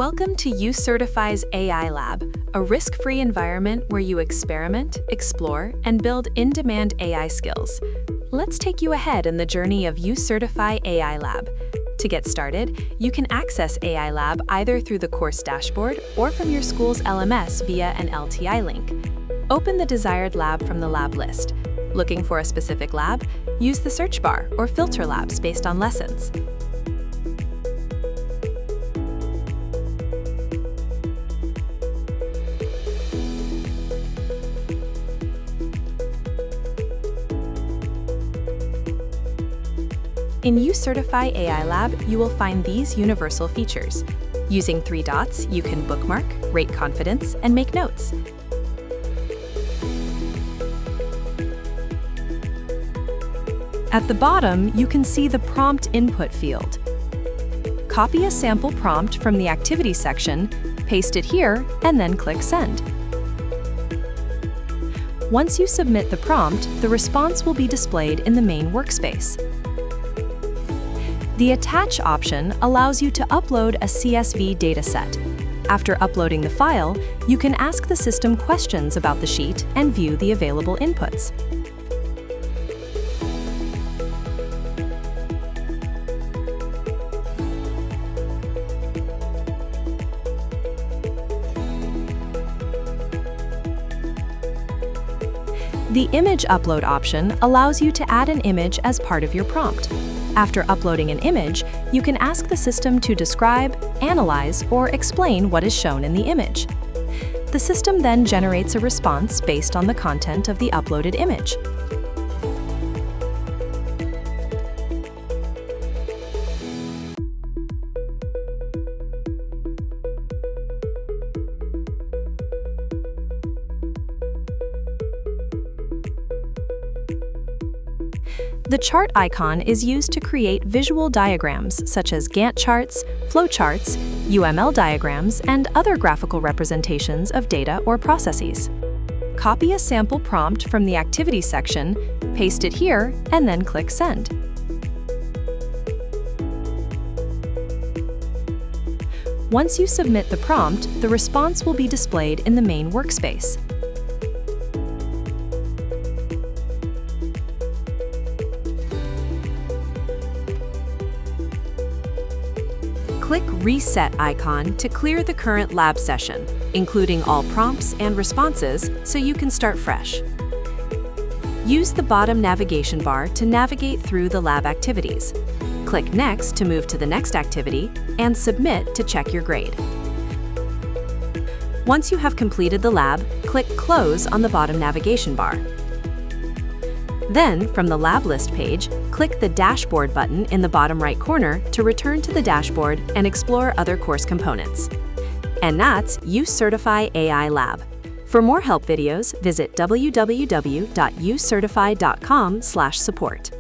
Welcome to uCertify's AI Lab, a risk-free environment where you experiment, explore, and build in-demand AI skills. Let's take you ahead in the journey of uCertify AI Lab. To get started, you can access AI Lab either through the course dashboard or from your school's LMS via an LTI link. Open the desired lab from the lab list. Looking for a specific lab? Use the search bar or filter labs based on lessons. In uCertify AI Lab, you will find these universal features. Using 3 dots, you can bookmark, rate confidence, and make notes. At the bottom, you can see the prompt input field. Copy a sample prompt from the activity section, paste it here, and then click Send. Once you submit the prompt, the response will be displayed in the main workspace. The Attach option allows you to upload a CSV dataset. After uploading the file, you can ask the system questions about the sheet and view the available inputs. The Image Upload option allows you to add an image as part of your prompt. After uploading an image, you can ask the system to describe, analyze, or explain what is shown in the image. The system then generates a response based on the content of the uploaded image. The chart icon is used to create visual diagrams such as Gantt charts, flowcharts, UML diagrams, and other graphical representations of data or processes. Copy a sample prompt from the activity section, paste it here, and then click Send. Once you submit the prompt, the response will be displayed in the main workspace. Click Reset icon to clear the current lab session, including all prompts and responses, so you can start fresh. Use the bottom navigation bar to navigate through the lab activities. Click Next to move to the next activity, and Submit to check your grade. Once you have completed the lab, click Close on the bottom navigation bar. Then, from the lab list page, click the Dashboard button in the bottom right corner to return to the dashboard and explore other course components. And that's uCertify AI Lab. For more help videos, visit www.ucertify.com/support.